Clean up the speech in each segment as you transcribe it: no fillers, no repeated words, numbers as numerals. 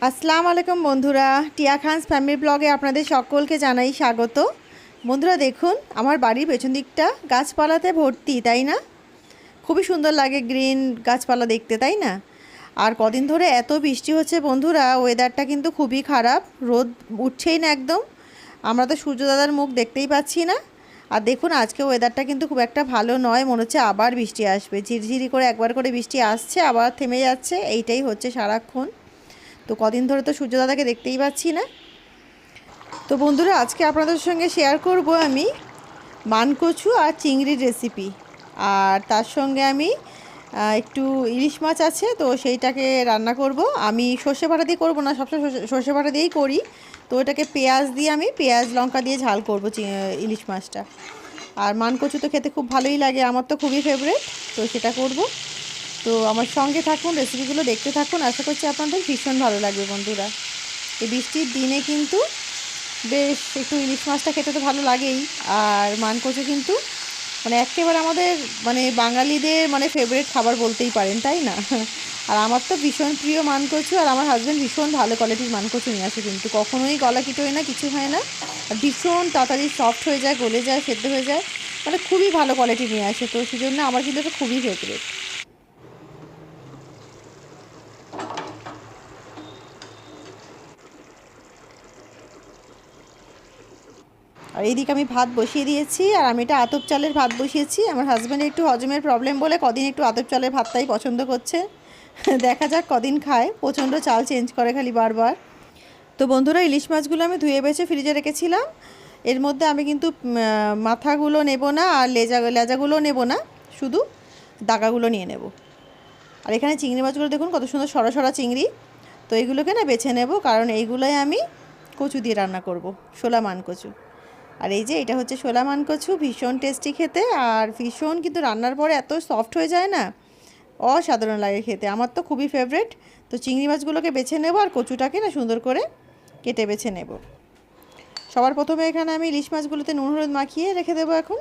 আসসালামু আলাইকুম বন্ধুরা, টিয়া খানস ফ্যামিলি ব্লগে আপনাদের সকলকে জানাই স্বাগত। বন্ধুরা দেখুন, আমার বাড়ির পেছন দিকটা গাছপালাতে ভর্তি, তাই না? খুবই সুন্দর লাগে গ্রিন গাছপালা দেখতে, তাই না? আর কদিন ধরে এত বৃষ্টি হচ্ছে বন্ধুরা, ওয়েদারটা কিন্তু খুবই খারাপ, রোদ উঠছেই না একদম। আমরা তো সূর্যদাদার মুখ দেখতেই পাচ্ছি না। আর দেখুন আজকে ওয়েদারটা কিন্তু খুব একটা ভালো নয়, মনে হচ্ছে আবার বৃষ্টি আসবে। ঝিরঝিরি করে একবার করে বৃষ্টি আসছে, আবার থেমে যাচ্ছে, এইটাই হচ্ছে সারাক্ষণ। তো কদিন ধরে তো সূর্যদাদাকে দেখতেই পাচ্ছি না। তো বন্ধুরা আজকে আপনাদের সঙ্গে শেয়ার করব আমি মানকচু আর চিংড়ির রেসিপি। আর তার সঙ্গে আমি একটু ইলিশ মাছ আছে, তো সেইটাকে রান্না করব। আমি সর্ষে বাটা দিয়ে করবো না, সবসময় সর্ষে বাটা দিয়েই করি। তো এটাকে পেঁয়াজ দিয়ে, আমি পেঁয়াজ লঙ্কা দিয়ে ঝাল করব ইলিশ মাছটা। আর মানকচু তো খেতে খুব ভালোই লাগে, আমার তো খুবই ফেভারিট, তো সেটা করব। তো আমার সঙ্গে থাকুন, রেসিপিগুলো দেখতে থাকুন, আশা করছি আপনাদের ভীষণ ভালো লাগবে বন্ধুরা। এই বৃষ্টির দিনে কিন্তু বেশ একটু ইলিশ মাছটা খেতে তো ভালো লাগেই। আর মানকচু কিন্তু একেবারে আমাদের বাঙালিদের ফেভারিট খাবার বলতেই পারেন, তাই না? আর আমার তো ভীষণ প্রিয় মানকচু, আর আমার হাজব্যান্ড ভীষণ ভালো কোয়ালিটির মানকচু নিয়ে আসে, কিন্তু কখনোই গলা কিটোয় না, কিছু হয় না। আর ভীষণ তাড়াতাড়ি সফট হয়ে যায়, গলে যায়, সেদ্ধ হয়ে যায়, খুবই ভালো কোয়ালিটি নিয়ে আসে। তো সেই জন্য আমার কিন্তু এটা খুবই ফেভারিট। আর এইদিকে আমি ভাত বসিয়ে দিয়েছি, আর আমি এটা আতপ চালের ভাত বসিয়েছি। আমার হাজব্যান্ডের একটু হজমের প্রবলেম বলে কদিন একটু আতপ চালের ভাতটাই পছন্দ করছে। দেখা যাক কদিন খায়, প্রচণ্ড চাল চেঞ্জ করে খালি বারবার। তো বন্ধুরা, ইলিশ মাছগুলো আমি ধুয়ে বেছে ফ্রিজে রেখেছিলাম। এর মধ্যে আমি কিন্তু মাথাগুলো নেব না, আর লেজাগুলো নেব না, শুধু দাগাগুলো নিয়ে নেব। আর এখানে চিংড়ি মাছগুলো দেখুন কত সুন্দর সরা সরা চিংড়ি। তো এইগুলোকে না বেছে নেব, কারণ এইগুলোই আমি কচু দিয়ে রান্না করব, শোলা মান কচু। আর এই যে এটা হচ্ছে শোলা মানকচু, ভীষণ টেস্টি খেতে, আর ভীষণ কিন্তু রান্নার পরে এত সফট হয়ে যায় না, অসাধারণ লাগে খেতে, আমার তো খুবই ফেভারিট। তো চিংড়ি মাছগুলোকে বেছে নেব, আর কচুটাকে না সুন্দর করে কেটে বেছে নেব। সবার প্রথমে এখানে আমি ইলিশ মাছগুলোতে নুন হলুদ মাখিয়ে রেখে দেবো। এখন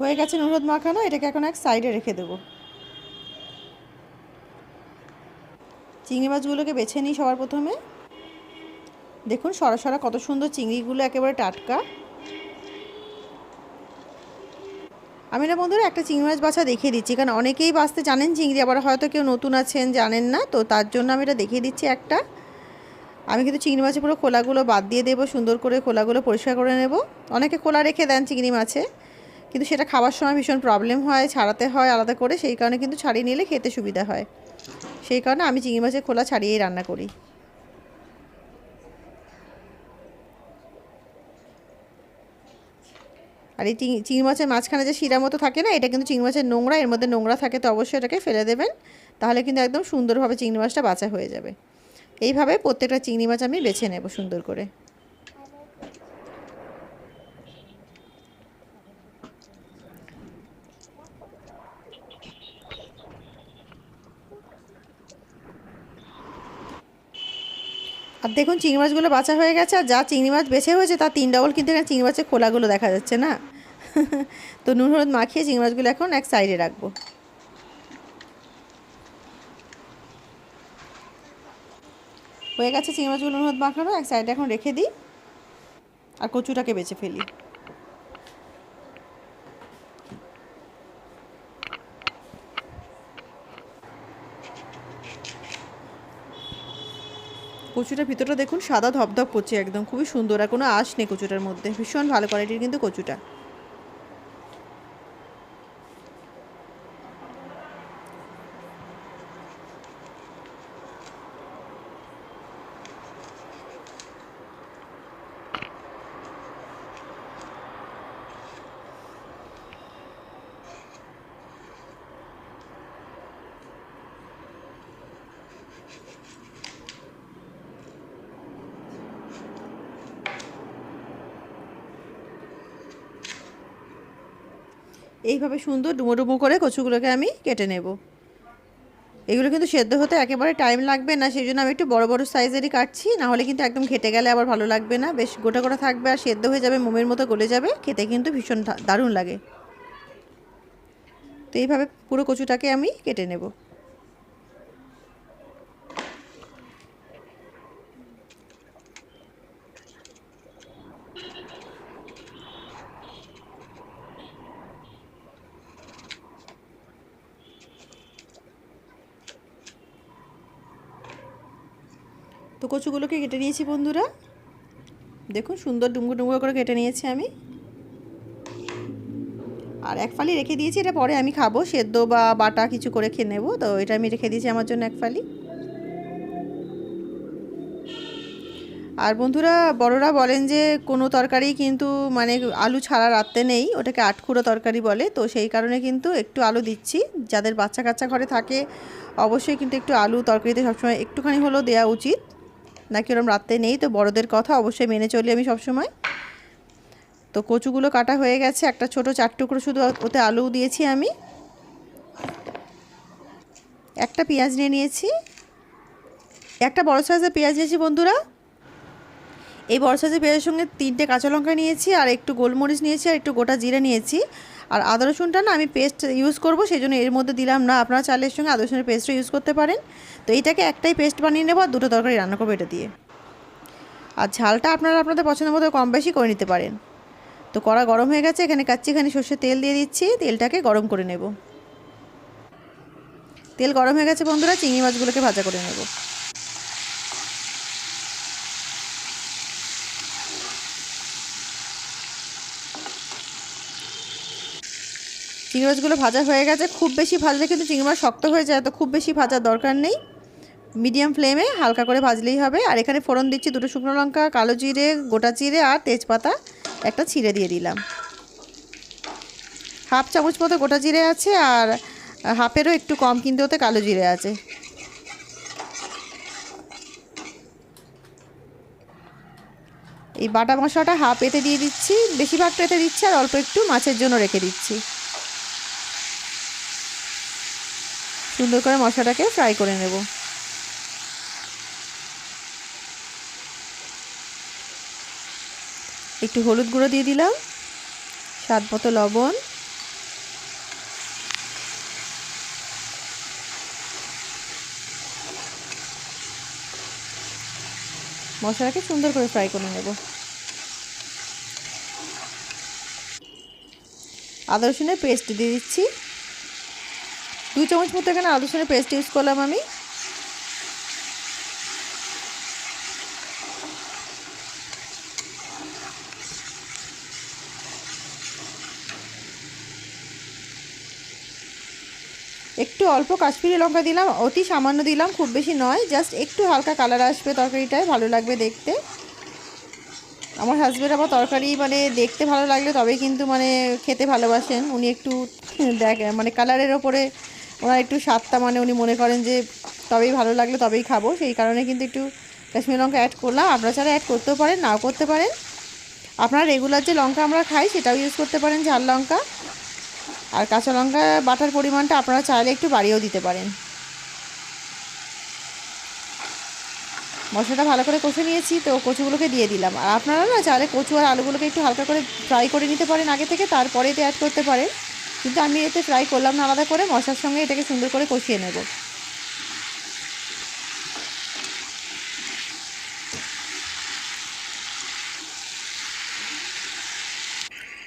হয়ে গেছে নুন হলুদ মাখানো, এটাকে এখন এক সাইডে রেখে দেবো। চিংড়ি মাছগুলোকে বেছে নিই সবার প্রথমে। দেখুন সরা সরা কত সুন্দর চিংড়িগুলো, একেবারে টাটকা। আমি না বন্ধুরা একটা চিংড়ি মাছ বাছা দেখিয়ে দিচ্ছি, কারণ অনেকেই বাছতে জানেন চিংড়ি, আবার হয়তো কেউ নতুন আছেন জানেন না, তো তার জন্য আমি এটা দেখিয়ে দিচ্ছি একটা। আমি কিন্তু চিংড়ি মাছে পুরো খোলাগুলো বাদ দিয়ে দেবো, সুন্দর করে খোলাগুলো পরিষ্কার করে নেব। অনেকে খোলা রেখে দেন চিংড়ি মাছে, কিন্তু সেটা খাবার সময় ভীষণ প্রবলেম হয়, ছাড়াতে হয় আলাদা করে, সেই কারণে কিন্তু ছাড়িয়ে নিলে খেতে সুবিধা হয়। সেই কারণে আমি চিংড়ি মাছের খোলা ছাড়িয়েই রান্না করি। আর এই চিংড়ি মাছের মাঝখানে যে শিরা মতো থাকে না, এটা কিন্তু চিংড়ি মাছের নোংরা, এর মধ্যে নোংরা থাকে, তো অবশ্যই এটাকে ফেলে দেবেন, তাহলে কিন্তু একদম সুন্দরভাবে চিংড়ি মাছটা বাছা হয়ে যাবে। এইভাবে প্রত্যেকটা চিংড়ি মাছ আমি বেছে নেব সুন্দর করে। আর দেখুন চিংড়ি মাছগুলো বাছা হয়ে গেছে, আর যা চিংড়ি মাছ বেছে হয়েছে তার 3 ডবল কিন্তু এখানে চিংড়ি মাছের খোলাগুলো দেখা যাচ্ছে না। তো নুন হলুদ মাখিয়ে চিংড়ি মাছগুলো এখন এক সাইডে রাখবো। হয়ে গেছে চিংড়ি মাছগুলো নুন হলুদ মাখানো, এক সাইডে এখন রেখে দিই। আর কচুটাকে বেছে ফেলি। কচুটার ভিতরটা দেখুন সাদা ধপধপ করছে একদম, খুবই সুন্দর, আর কোনো আঁশ নেই কচুটার মধ্যে, ভীষণ ভালো কোয়ালিটির কিন্তু কচুটা। এইভাবে সুন্দর ডুমো ডুমো করে কচুগুলোকে আমি কেটে নেব। এগুলো কিন্তু সেদ্ধ হতে একেবারে টাইম লাগবে না, সেই জন্য আমি একটু বড় বড় সাইজেরই কাটছি, না হলে কিন্তু একদম ঘেটে গেলে আবার ভালো লাগবে না। বেশ গোটা গোটা থাকবে আর সেদ্ধ হয়ে যাবে, মোমের মতো গলে যাবে, খেতে কিন্তু ভীষণ দারুণ লাগে। তো এইভাবে পুরো কচুটাকে আমি কেটে নেব। তো কচুগুলোকে কেটে নিয়েছি বন্ধুরা, দেখুন সুন্দর ডুমো ডুমো করে কেটে নিয়েছি আমি। আর এক ফালি রেখে দিয়েছি, এটা পরে আমি খাবো, সেদ্ধ বা বাটা কিছু করে খেয়ে নেবো, তো এটা আমি রেখে দিয়েছি আমার জন্য এক ফালি। আর বন্ধুরা, বড়রা বলেন যে কোনো তরকারি কিন্তু মানে আলু ছাড়া রাখতে নেই, ওটাকে আটখুড়ো তরকারি বলে। তো সেই কারণে কিন্তু একটু আলু দিচ্ছি। যাদের বাচ্চা কাচ্চা ঘরে থাকে অবশ্যই কিন্তু একটু আলু তরকারিতে সবসময় একটুখানি হলেও দেওয়া উচিত, নাকি ওরম রাখতে নেই। তো বড়দের কথা অবশ্যই মেনে চলি আমি সবসময়। তো কচুগুলো কাটা হয়ে গেছে, একটা ছোট 4 টুকরো শুধু ওতে আলু দিয়েছি আমি। একটা পেঁয়াজ নিয়ে নিয়েছি, একটা বড় সাইজের পেঁয়াজ নিয়েছি বন্ধুরা। এই বড় সাইজের পেঁয়াজের সঙ্গে 3টে কাঁচা লঙ্কা নিয়েছি, আর একটু গোলমরিচ নিয়েছি, আর একটু গোটা জিরে নিয়েছি। আর আদা রসুনটা না আমি পেস্ট ইউজ করব, সেই জন্য এর মধ্যে দিলাম না। আপনারা চাইলে এর সঙ্গে আদা রসুনের পেস্টও ইউজ করতে পারেন। তো এইটাকে একটাই পেস্ট বানিয়ে নেব, আর দুটো তরকারি রান্না করবো এটা দিয়ে। আর ঝালটা আপনারা আপনাদের পছন্দ মতো কম বেশি করে নিতে পারেন। তো কড়া গরম হয়ে গেছে, এখানে কাচ্চিখানি সর্ষের তেল দিয়ে দিচ্ছি, তেলটাকে গরম করে নেব। তেল গরম হয়ে গেছে বন্ধুরা, চিংড়ি মাছগুলোকে ভাজা করে নেব। চিংড়ি মাছগুলো ভাজা হয়ে গেছে, খুব বেশি ভাজলে কিন্তু চিংড়ি মাছ শক্ত হয়ে যায়, তো খুব বেশি ভাজার দরকার নেই, মিডিয়াম ফ্লেমে হালকা করে ভাজলেই হবে। আর এখানে ফোড়ন দিচ্ছি 2টো শুকনো লঙ্কা, কালো জিরে, গোটা জিরে আর তেজপাতা একটা ছিঁড়ে দিয়ে দিলাম। হাফ চামচ মতো গোটা জিরে আছে, আর হাফেরও একটু কম কিন্তু ওতে কালো জিরে আছে। এই বাটা মশলাটা হাফ এতে দিয়ে দিচ্ছি, বেশিরভাগটা এতে দিচ্ছি, আর অল্প একটু মাছের জন্য রেখে দিচ্ছি। সুন্দর করে মশলাটাকে ফ্রাই করে নেব। একটু হলুদ গুঁড়ো দিয়ে দিলাম, স্বাদ মতো লবণ, মশলাটাকে সুন্দর করে ফ্রাই করে নেব। আদা রসুনের পেস্ট দিয়ে দিচ্ছি, 2 চামচ মতো এখানে আদা রসুনের পেস্ট ইউজ করলাম আমি। একটু অল্প কাশ্মীরি লঙ্কা দিলাম, অতি সামান্য দিলাম, খুব বেশি নয়, জাস্ট একটু হালকা কালার আসবে তরকারিটায়, ভালো লাগবে দেখতে। আমার হাজব্যান্ড আবার তরকারি মানে দেখতে ভালো লাগলে তবেই কিন্তু মানে খেতে ভালোবাসেন উনি। একটু মানে কালারের ওপরে ওনার একটু স্বাদটা মানে উনি মনে করেন যে তবেই ভালো লাগলে তবেই খাবো, সেই কারণে কিন্তু একটু কাশ্মীরি লঙ্কা অ্যাড করলাম। আপনারা ছাড়া অ্যাড করতেও পারেন, নাও করতে পারেন। আপনারা রেগুলার যে লঙ্কা আমরা খাই সেটাও ইউজ করতে পারেন, ঝাল লঙ্কা। আর কাঁচা লঙ্কা বাটার পরিমাণটা আপনারা চাইলে একটু বাড়িয়েও দিতে পারেন। মশলাটা ভালো করে কষে নিয়েছি, তো কচুগুলোকে দিয়ে দিলাম। আর আপনারা না চাইলে কচু আর আলুগুলোকে একটু হালকা করে ফ্রাই করে নিতে পারেন আগে থেকে, তারপরে এতে অ্যাড করতে পারেন, কিন্তু আমি এতে ফ্রাই করলাম না, আলাদা করে মশলার সঙ্গে এটাকে সুন্দর করে কষিয়ে নেব।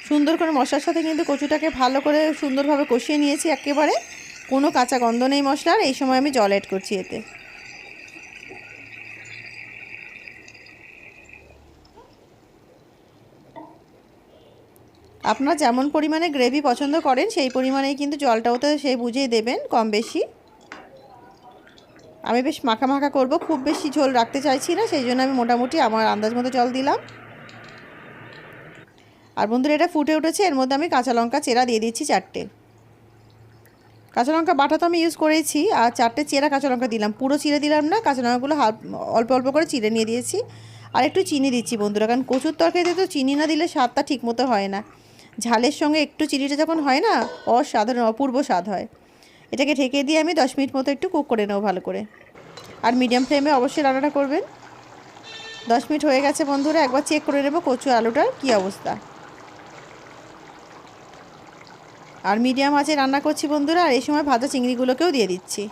সুন্দর করে মশলার সাথে কিন্তু কচুটাকে ভালো করে সুন্দরভাবে কষিয়ে নিয়েছি একেবারে, কোনো কাঁচা গন্ধ নেই মশলার। এই সময় আমি জল অ্যাড করছি এতে। আপনারা যেমন পরিমাণে গ্রেভি পছন্দ করেন সেই পরিমাণেই কিন্তু জলটাও তো সেই বুঝেই দেবেন, কম বেশি। আমি বেশ মাখা মাখা করব, খুব বেশি ঝোল রাখতে চাইছি না, সেই জন্য আমি মোটামুটি আমার আন্দাজ মতো জল দিলাম। আর বন্ধুরা, এটা ফুটে উঠেছে, এর মধ্যে আমি কাঁচা লঙ্কা চেরা দিয়ে দিচ্ছি 4টে। কাঁচা লঙ্কা বাটা তো আমি ইউজ করেছি, আর 4টে চেরা কাঁচা লঙ্কা দিলাম, পুরো চিড়ে দিলাম না, কাঁচা লঙ্কাগুলো অল্প অল্প করে চিড়ে নিয়ে দিয়েছি। আর একটু চিনি দিচ্ছি বন্ধুরা, কারণ কচুর তরকারিতে তো চিনি না দিলে স্বাদটা ঠিক মতো হয় না। ঝালের সঙ্গে একটু চিনিটা যখন হয় না, অসাধারণ অপূর্ব স্বাদ হয়। এটাকে ঢেকে দিয়ে আমি 10 মিনিট মতো একটু কুক করে নেব ভালো করে। আর মিডিয়াম ফ্লেমে অবশ্যই রান্নাটা করবেন। 10 মিনিট হয়ে গেছে বন্ধুরা, একবার চেক করে নেব কচু আলুটার কী অবস্থা। আর মিডিয়াম আঁচে রান্না করছি বন্ধুরা। আর এই সময় ভাজা চিংড়িগুলোকেও দিয়ে দিচ্ছি,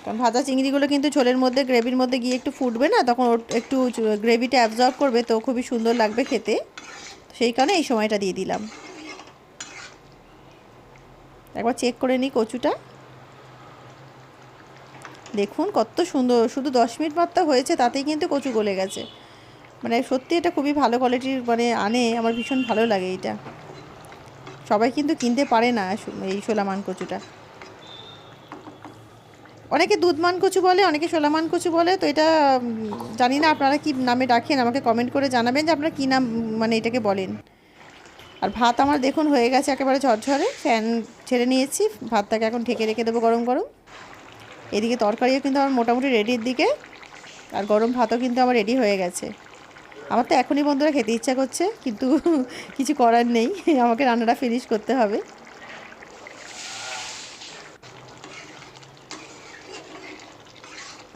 কারণ ভাজা চিংড়িগুলো কিন্তু ঝোলের মধ্যে গ্রেভির মধ্যে গিয়ে একটু ফুটবে না, তখন একটু গ্রেভিটা অ্যাবজর্ব করবে, তো খুবই সুন্দর লাগবে খেতে। সেই কারণে এই সময়টা দিয়ে দিলাম। একবার চেক করে নিই কচুটা। দেখুন কত সুন্দর, শুধু 10 মিনিট মাত্র হয়েছে তাতেই কিন্তু কচু গলে গেছে। মানে সত্যি এটা খুবই ভালো কোয়ালিটির মানে আনে, আমার ভীষণ ভালো লাগে এটা। সবাই কিন্তু কিনতে পারে না এই শোলামান কচুটা। অনেকে দুধমান কচু বলে, অনেকে শোলামান কচু বলে, তো এটা জানি না আপনারা কি নামে ডাকেন, আমাকে কমেন্ট করে জানাবেন যে আপনারা কী নাম মানে এটাকে বলেন। আর ভাত আমার দেখুন হয়ে গেছে একেবারে ঝরঝরে, ফ্যান ছেড়ে নিয়েছি, ভাতটাকে এখন ঢেকে রেখে দেবো গরম গরম। এদিকে তরকারিও কিন্তু আমার মোটামুটি রেডির দিকে, আর গরম ভাতও কিন্তু আমার রেডি হয়ে গেছে। আমার তো এখনই বন্ধুরা খেতে ইচ্ছা করছে, কিন্তু কিছু করার নেই, আমাকে রান্নাটা ফিনিশ করতে হবে।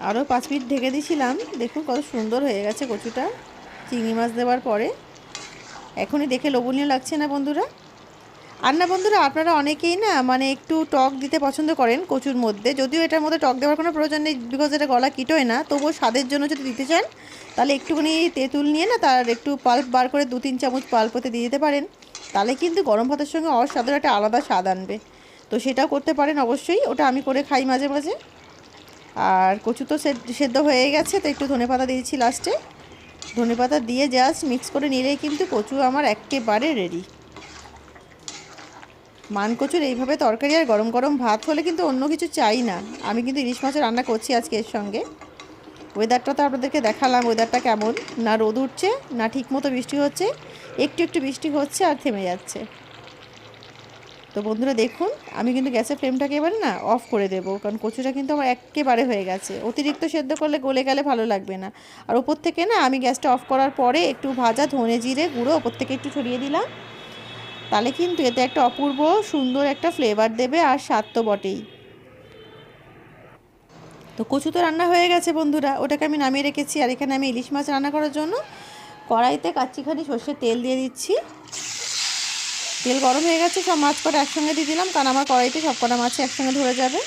আরও 5 মিনিট ঢেকে দিয়েছিলাম, দেখুন কত সুন্দর হয়ে গেছে কচুটা চিংড়ি মাছ দেওয়ার পরে। এখনই দেখে লোভনীয় লাগছে না বন্ধুরা? আর না বন্ধুরা, আপনারা অনেকেই না মানে একটু টক দিতে পছন্দ করেন কচুর মধ্যে, যদিও এটার মধ্যে টক দেওয়ার কোনো প্রয়োজন নেই, বিকজ এটা গলা কিটোয় না, তবুও স্বাদের জন্য যদি দিতে চান তাহলে একটুখানি তেঁতুল নিয়ে না তার একটু পাল্প বার করে 2-3 চামচ পাল্পতে দিয়ে দিতে পারেন, তাহলে কিন্তু গরম ভাতের সঙ্গে অস্বাদের একটা আলাদা স্বাদ আনবে। তো সেটাও করতে পারেন অবশ্যই, ওটা আমি করে খাই মাঝে মাঝে। আর কচু তো সেদ্ধ হয়ে গেছে, তো একটু ধনেপাতা দিয়েছি লাস্টে। ধনেপাতা দিয়ে জাস্ট মিক্স করে নিলেই কিন্তু কচু আমার একেবারে রেডি। মান কচুর এইভাবে তরকারি আর গরম গরম ভাত হলে কিন্তু অন্য কিছু চাই না। আমি কিন্তু ইলিশ মাছের রান্না করছি আজকে এর সঙ্গে। ওয়েদারটা তো আপনাদেরকে দেখালাম, ওয়েদারটা কেমন, না রোদ উঠছে না ঠিক মতো বৃষ্টি হচ্ছে, একটু একটু বৃষ্টি হচ্ছে আর থেমে যাচ্ছে। তো বন্ধুরা দেখুন, আমি কিন্তু গ্যাসের ফ্লেমটাকে এবারে না অফ করে দেবো, কারণ কচুটা কিন্তু আমার একেবারে হয়ে গেছে। অতিরিক্ত সেদ্ধ করলে গলে গেলে ভালো লাগবে না। আর ওপর থেকে না আমি গ্যাসটা অফ করার পরে একটু ভাজা ধনে জিরে গুঁড়ো ওপর থেকে একটু ছড়িয়ে দিলাম, তাহলে কিন্তু এতে একটা অপূর্ব সুন্দর একটা ফ্লেভার দেবে, আর স্বাদ তো বটেই। তো কচু তো রান্না হয়ে গেছে বন্ধুরা, ওটাকে আমি নামিয়ে রেখেছি। আর এখানে আমি ইলিশ মাছ রান্না করার জন্য কড়াইতে কাচ্চিখানি সর্ষের তেল দিয়ে দিচ্ছি। তেল গরম হয়ে গেছে, সব মাছ কটা একসঙ্গে দিয়ে দিলাম, কারণ আমার কড়াইতে সব কটা মাছ একসঙ্গে ধরে যাবে।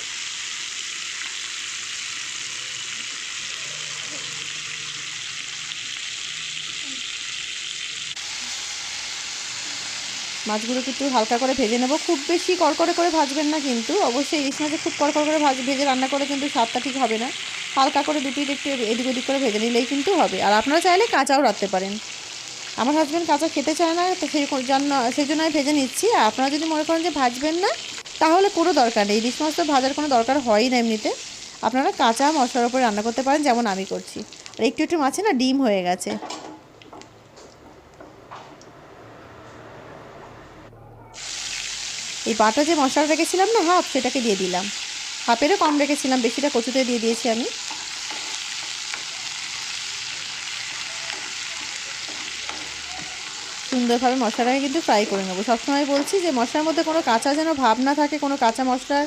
মাছগুলোকে একটু হালকা করে ভেজে নেব, খুব বেশি কড়কড়ে করে ভাজবেন না কিন্তু, অবশ্যই ইলিশ মাছে খুব কড়কড়ে করে ভেজে রান্না করে কিন্তু স্বাদটা ঠিক হবে না। হালকা করে দুপিট একটু এদিক ওদিক করে ভেজে নিলেই কিন্তু হবে। আর আপনারা চাইলে কাঁচাও রাখতে পারেন। আমার হাজব্যান্ড কাঁচা খেতে চায় না, তো সেই জন্য আমি ভেজে নিচ্ছি। আর আপনারা যদি মনে করেন যে ভাজবেন না, তাহলে কোনো দরকার নেই, ইলিশ মাছ তো ভাজার কোনো দরকার হয়ই না এমনিতে। আপনারা কাঁচা মশলার উপরে রান্না করতে পারেন, যেমন আমি করছি। আর একটু একটু মাছে না ডিম হয়ে গেছে। এই বাটা যে মশলা রেখেছিলাম না হাফ, সেটাকে দিয়ে দিলাম। হাফেরও কম রেখেছিলাম, বেশিটা কচুতে দিয়ে দিয়েছি আমি। সুন্দরভাবে মশলাটাকে কিন্তু ফ্রাই করে নেবো। সবসময় বলছি যে মশলার মধ্যে কোনো কাঁচা যেন ভাব না থাকে, কোনো কাঁচা মশলার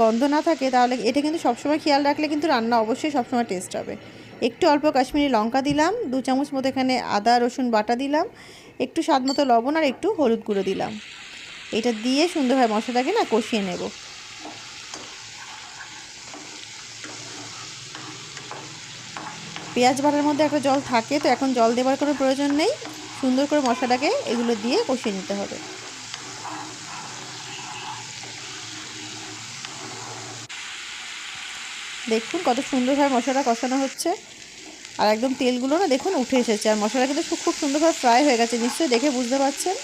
গন্ধ না থাকে, তাহলে এটা কিন্তু সবসময় খেয়াল রাখলে কিন্তু রান্না অবশ্যই সবসময় টেস্ট হবে। একটু অল্প কাশ্মীরি লঙ্কা দিলাম, 2 চামচ মতো এখানে আদা রসুন বাটা দিলাম, একটু স্বাদ মতো লবণ আর একটু হলুদ গুঁড়ো দিলাম। এটা দিয়ে সুন্দরভাবে মশলাটাকে না কষিয়ে নেব। পেঁয়াজ বাটার মধ্যে একটা জল থাকে, তো এখন জল দেওয়ার কোনো প্রয়োজন নেই। সুন্দর করে মশলাটাকে এগুলো দিয়ে কষিয়ে নিতে হবে। দেখুন কত সুন্দরভাবে মশলাটা কষানো হচ্ছে, আর একদম তেলগুলো না দেখুন উঠে এসেছে, আর মশলা কিন্তু খুব সুন্দরভাবে ফ্রাই হয়ে গেছে, নিশ্চয়ই দেখে বুঝতে পারছেন।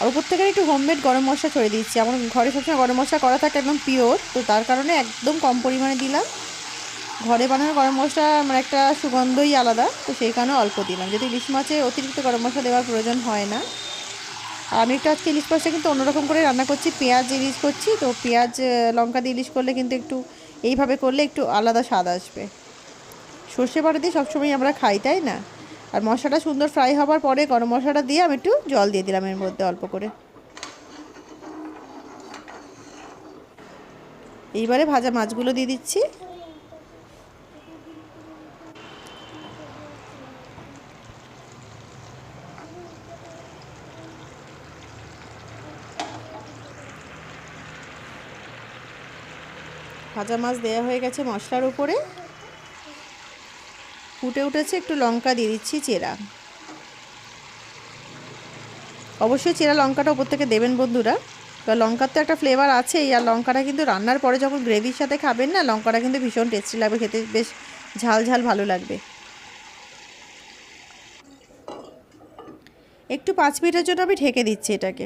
আর উপর থেকে একটু হোমমেড গরম মশলা ছড়িয়ে দিচ্ছি। আমার ঘরে সবসময় গরম মশলা করা থাকে একদম পিওর, তো তার কারণে একদম কম পরিমাণে দিলাম। ঘরে বানানো গরম মশলা আমার একটা সুগন্ধই আলাদা, তো সেই কারণে অল্প দিলাম, যদি ইলিশ মাছে অতিরিক্ত গরম মশলা দেওয়ার প্রয়োজন হয় না। আর আমি একটু আজকে ইলিশ মাছটা কিন্তু অন্যরকম করে রান্না করছি, পেঁয়াজ ইলিশ করছি, তো পেঁয়াজ লঙ্কা দিয়ে ইলিশ করলে কিন্তু একটু এইভাবে করলে একটু আলাদা স্বাদ আসবে। সর্ষে বাটা দিয়ে সবসময় আমরা খাই, তাই না? আর মশলাটা সুন্দর ফ্রাই হবার পরে গরম মশলাটা দিয়ে আমি একটু জল দিয়ে দিলাম এর মধ্যে অল্প করে। এইবারে ভাজা মাছগুলো দিয়ে দিচ্ছি। ভাজা মাছ দেওয়া হয়ে গেছে মশলার উপরে, ফুটে উঠেছে, একটু লঙ্কা দিয়ে দিচ্ছি চেরা। অবশ্যই চেরা লঙ্কাটা উপর থেকে দেবেন বন্ধুরা, কারণ লঙ্কার তো একটা ফ্লেভার আছেই, আর লঙ্কাটা কিন্তু রান্নার পরে যখন গ্রেভির সাথে খাবেন না, লঙ্কাটা কিন্তু ভীষণ টেস্টি লাগবে খেতে, বেশ ঝাল ঝাল ভালো লাগবে। একটু 5 মিনিটের জন্য আমি ঢেকে দিচ্ছি এটাকে,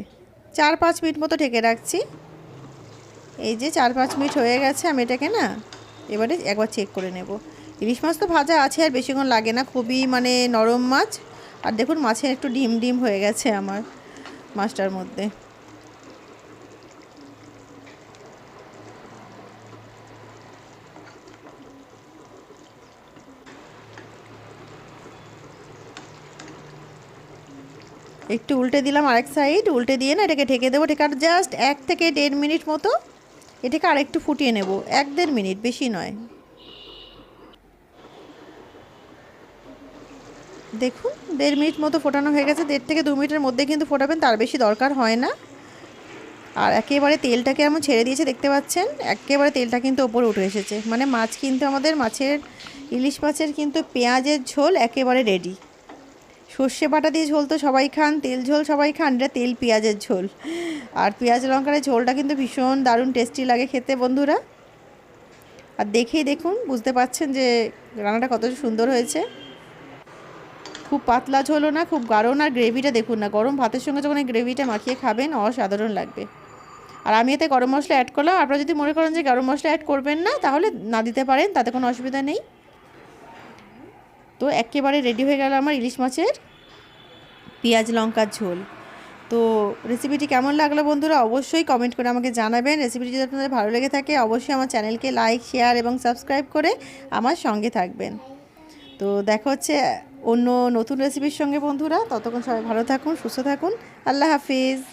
4-5 মিনিট মতো ঢেকে রাখছি। এই যে 4-5 মিনিট হয়ে গেছে, আমি এটাকে না এবারে একবার চেক করে নেব। ইলিশ মাছ তো ভাজা আছে, আর বেশিক্ষণ লাগে না, খুবই মানে নরম মাছ। আর দেখুন মাছের একটু ডিম ডিম হয়ে গেছে আমার মাছটার মধ্যে। একটু উল্টে দিলাম, আরেক সাইড উল্টে দিয়ে না এটাকে ঢেকে দেবো। ঢেকে জাস্ট 1 থেকে 1.5 মিনিট মতো এটাকে আরেকটু ফুটিয়ে নেব, 1-1.5 মিনিট, বেশি নয়। দেখুন 1.5 মিনিট মতো ফোটানো হয়ে গেছে। 1.5 থেকে 2 মিনিটের মধ্যে কিন্তু ফোটাবেন, তার বেশি দরকার হয় না। আর একেবারে তেলটাকে এমন ছেড়ে দিয়েছে, দেখতে পাচ্ছেন একেবারে তেলটা কিন্তু ওপরে উঠে এসেছে। মানে মাছ কিন্তু আমাদের ইলিশ মাছের কিন্তু পেঁয়াজের ঝোল একেবারে রেডি। সর্ষে বাটা দিয়ে ঝোল তো সবাই খান, তেল ঝোল সবাই খান, এটা তেল পেঁয়াজের ঝোল। আর পেঁয়াজ লঙ্কার ঝোলটা কিন্তু ভীষণ দারুণ টেস্টি লাগে খেতে বন্ধুরা। আর দেখেই দেখুন বুঝতে পাচ্ছেন যে রান্নাটা কত সুন্দর হয়েছে। খুব পাতলা ঝোলও না, খুব গাঢ় না। আর গ্রেভিটা দেখুন না, গরম ভাতের সঙ্গে যখন এই গ্রেভিটা মাখিয়ে খাবেন অসাধারণ লাগবে। আর আমি এতে গরম মশলা অ্যাড করলাম, আপনারা যদি মনে করেন যে গরম মশলা অ্যাড করবেন না তাহলে না দিতে পারেন, তাতে কোনো অসুবিধা নেই। তো একেবারে রেডি হয়ে গেল আমার ইলিশ মাছের পেঁয়াজ লঙ্কার ঝোল। তো রেসিপিটি কেমন লাগলো বন্ধুরা অবশ্যই কমেন্ট করে আমাকে জানাবেন। রেসিপিটি যদি আপনাদের ভালো লেগে থাকে অবশ্যই আমার চ্যানেলকে লাইক, শেয়ার এবং সাবস্ক্রাইব করে আমার সঙ্গে থাকবেন। তো দেখা হচ্ছে অন্য নতুন রেসিপির সঙ্গে বন্ধুরা। ততক্ষণ সবাই ভালো থাকুন, সুস্থ থাকুন। আল্লাহ হাফিজ।